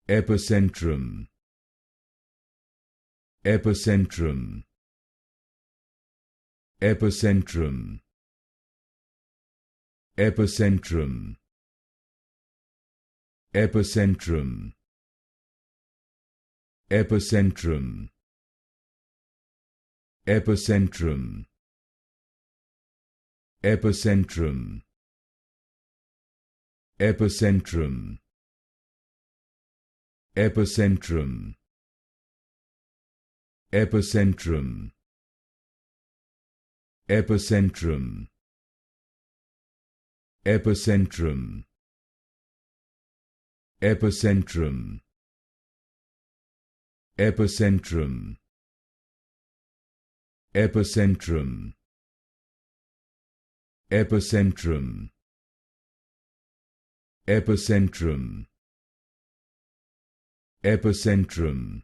Epicentrum. Epicentrum. Epicentrum. Epicentrum. Epicentrum. Epicentrum. Epicentrum. Epicentrum. Epicentrum. Epicentrum. Epicentrum. Epicentrum. Epicentrum. Epicentrum. Epicentrum. Epicentrum. Epicentrum. Epicentrum. Epicentrum.